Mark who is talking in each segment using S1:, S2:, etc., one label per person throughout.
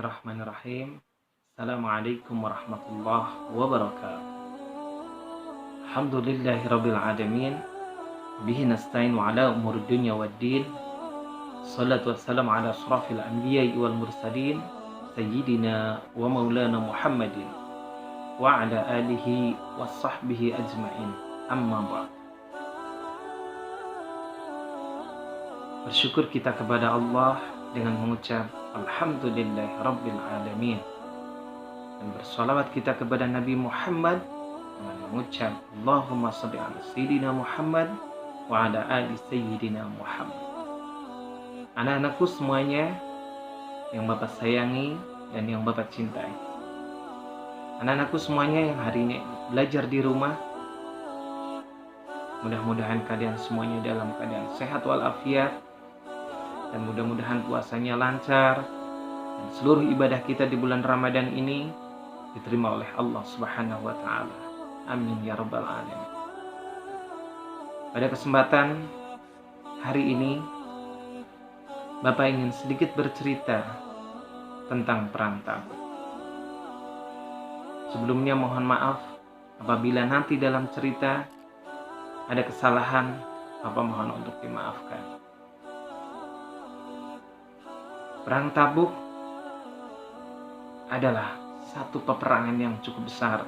S1: Bismillahirrahmanirrahim. Assalamualaikum warahmatullahi wabarakatuh. Alhamdulillahirabbil alamin. Bihi nasta'in ala umuri dunya waddin. Shalatu wassalamu ala asyrafil anbiya'i wal mursalin sayyidina wa maulana Muhammadin wa ala alihi wassahbihi ajmain. Amma ba'd. Bersyukur kita kepada Allah dengan mengucap Alhamdulillah Rabbil Alamin, dan bersalawat kita kepada Nabi Muhammad dengan mengucap Allahumma salli ala Sayyidina Muhammad wa ala ali Sayyidina Muhammad. Anak-anakku semuanya yang Bapak sayangi dan yang Bapak cintai, anak-anakku semuanya yang hari ini belajar di rumah, mudah-mudahan kalian semuanya dalam keadaan sehat walafiat, dan mudah-mudahan puasanya lancar, dan seluruh ibadah kita di bulan Ramadan ini diterima oleh Allah Subhanahu wa Ta'ala. Amin ya Rabbal Alamin. Pada kesempatan hari ini, Bapak ingin sedikit bercerita tentang perang Tabuk. Sebelumnya mohon maaf apabila nanti dalam cerita ada kesalahan, Bapak mohon untuk dimaafkan. Perang Tabuk adalah satu peperangan yang cukup besar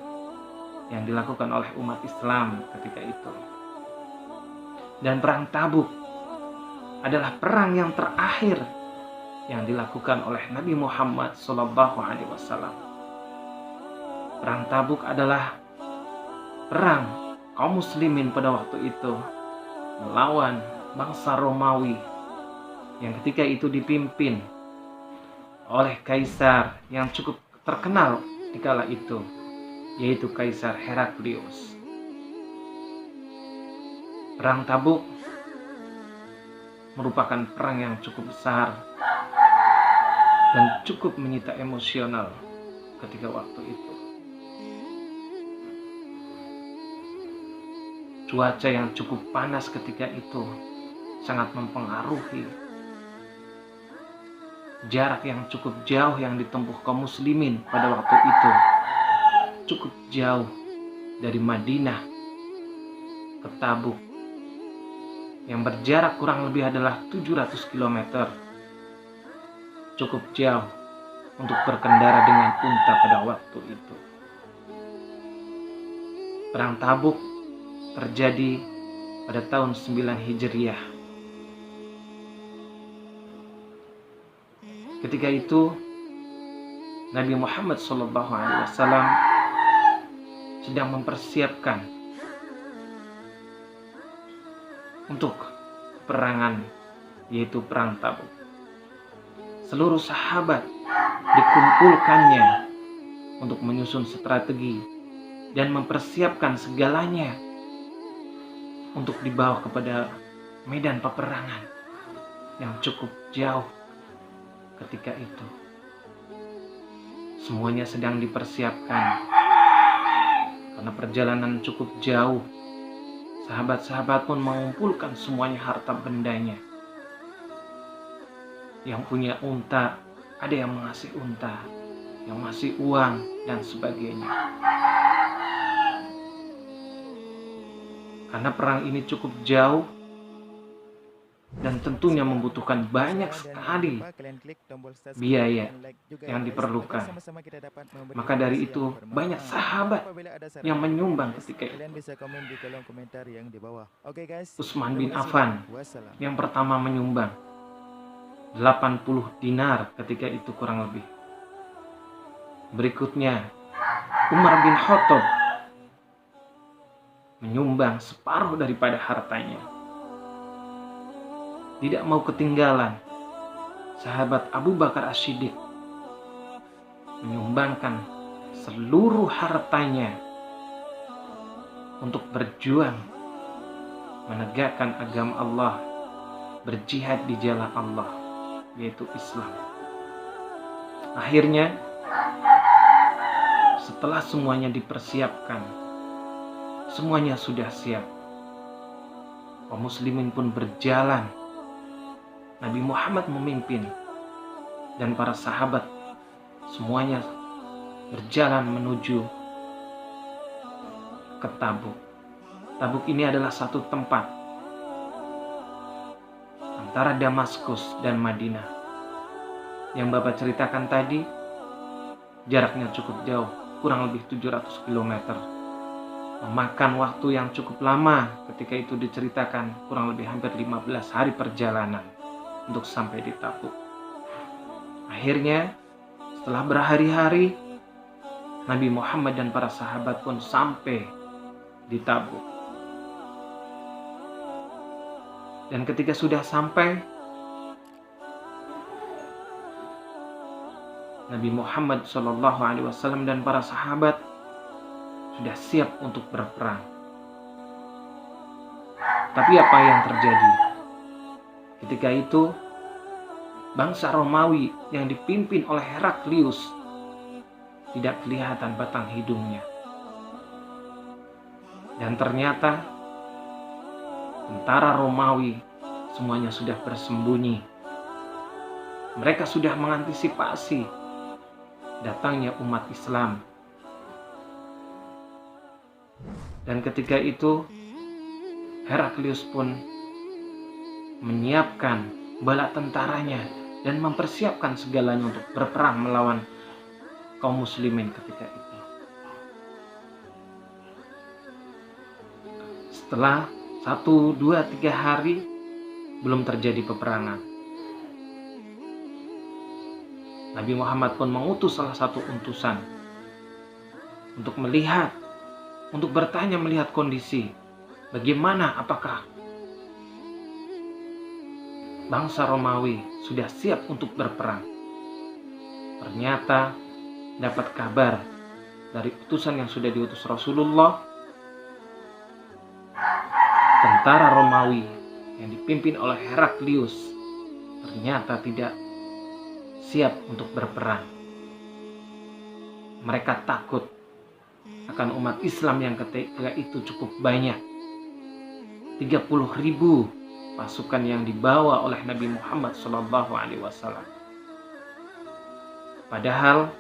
S1: yang dilakukan oleh umat Islam ketika itu. Dan perang Tabuk adalah perang yang terakhir yang dilakukan oleh Nabi Muhammad SAW. Perang Tabuk adalah perang kaum muslimin pada waktu itu melawan bangsa Romawi yang ketika itu dipimpin oleh kaisar yang cukup terkenal di kala itu, yaitu Kaisar Heraklius. Perang Tabuk merupakan perang yang cukup besar dan cukup menyita emosional ketika waktu itu. Cuaca yang cukup panas ketika itu sangat mempengaruhi. Jarak yang cukup jauh yang ditempuh kaum muslimin pada waktu itu cukup jauh, dari Madinah ke Tabuk yang berjarak kurang lebih adalah 700 km. Cukup jauh untuk berkendara dengan unta pada waktu itu. Perang Tabuk terjadi pada tahun 9 Hijriah. Ketika itu Nabi Muhammad SAW sedang mempersiapkan untuk peperangan, yaitu perang Tabuk. Seluruh sahabat dikumpulkannya untuk menyusun strategi dan mempersiapkan segalanya untuk dibawa kepada medan peperangan yang cukup jauh. Ketika itu semuanya sedang dipersiapkan karena perjalanan cukup jauh. Sahabat-sahabat pun mengumpulkan semuanya harta bendanya. Yang punya unta, ada yang mengasih unta, yang masih uang dan sebagainya. Karena perang ini cukup jauh dan tentunya membutuhkan banyak sekali biaya yang diperlukan. Maka dari itu banyak sahabat yang menyumbang ketika itu. Utsman bin Affan yang pertama menyumbang 80 dinar ketika itu kurang lebih. Berikutnya Umar bin Khattab menyumbang separuh daripada hartanya. Tidak mau ketinggalan, sahabat Abu Bakar As-Siddiq menyumbangkan seluruh hartanya untuk berjuang menegakkan agama Allah, berjihad di jalan Allah, yaitu Islam. Akhirnya setelah semuanya dipersiapkan, semuanya sudah siap, kaum muslimin pun berjalan. Nabi Muhammad memimpin dan para sahabat semuanya berjalan menuju ke Tabuk. Tabuk ini adalah satu tempat antara Damaskus dan Madinah. Yang Bapak ceritakan tadi, jaraknya cukup jauh, kurang lebih 700 km. Memakan waktu yang cukup lama ketika itu diceritakan, kurang lebih hampir 15 hari perjalanan untuk sampai di Tabuk. Akhirnya, setelah berhari-hari, Nabi Muhammad dan para sahabat pun sampai di Tabuk. Dan ketika sudah sampai, Nabi Muhammad SAW dan para sahabat sudah siap untuk berperang. Tapi apa yang terjadi? Ketika itu, bangsa Romawi yang dipimpin oleh Heraklius tidak kelihatan batang hidungnya. Dan ternyata tentara Romawi semuanya sudah bersembunyi. Mereka sudah mengantisipasi datangnya umat Islam. Dan ketika itu Heraklius pun menyiapkan bala tentaranya dan mempersiapkan segalanya untuk berperang melawan kaum muslimin ketika itu. Setelah 1, 2, 3 hari belum terjadi peperangan, Nabi Muhammad pun mengutus salah satu utusan untuk melihat, untuk bertanya melihat kondisi, bagaimana, apakah bangsa Romawi sudah siap untuk berperang. Ternyata dapat kabar dari utusan yang sudah diutus Rasulullah, tentara Romawi yang dipimpin oleh Heraklius ternyata tidak siap untuk berperang. Mereka takut akan umat Islam yang ketika itu cukup banyak. 30.000 pasukan yang dibawa oleh Nabi Muhammad SAW. Padahal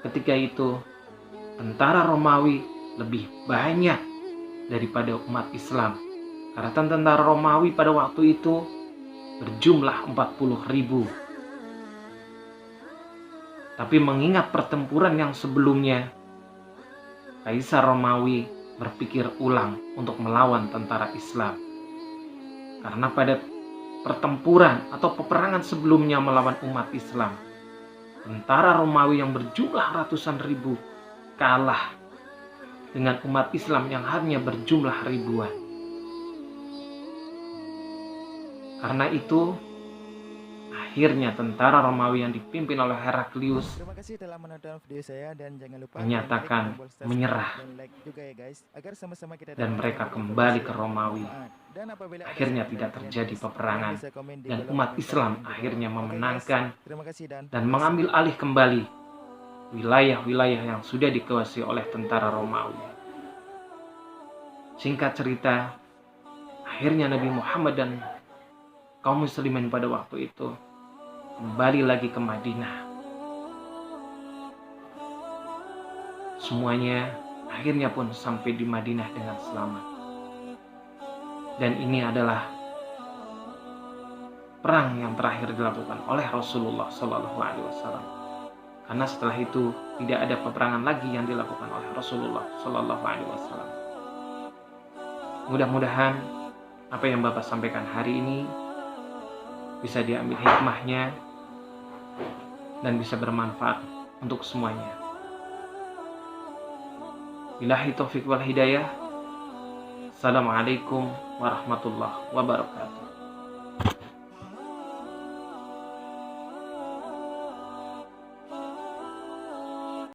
S1: ketika itu tentara Romawi lebih banyak daripada umat Islam. Karena tentara Romawi pada waktu itu berjumlah 40.000. Tapi mengingat pertempuran yang sebelumnya, Kaisar Romawi berpikir ulang untuk melawan tentara Islam. Karena pada pertempuran atau peperangan sebelumnya melawan umat Islam, tentara Romawi yang berjumlah ratusan ribu kalah dengan umat Islam yang hanya berjumlah ribuan. Karena itu, akhirnya tentara Romawi yang dipimpin oleh Heraklius menyatakan menyerah, dan mereka kembali ke Romawi. Akhirnya tidak terjadi peperangan dan umat Islam akhirnya memenangkan dan mengambil alih kembali wilayah-wilayah yang sudah dikuasai oleh tentara Romawi. Singkat cerita, akhirnya Nabi Muhammad dan kaum muslimin pada waktu itu kembali lagi ke Madinah. Semuanya akhirnya pun sampai di Madinah dengan selamat. Dan ini adalah perang yang terakhir dilakukan oleh Rasulullah SAW. Karena setelah itu tidak ada peperangan lagi yang dilakukan oleh Rasulullah SAW. Mudah-mudahan apa yang Bapak sampaikan hari ini bisa diambil hikmahnya dan bisa bermanfaat untuk semuanya. Billahi taufiq wal hidayah. Assalamualaikum warahmatullahi wabarakatuh.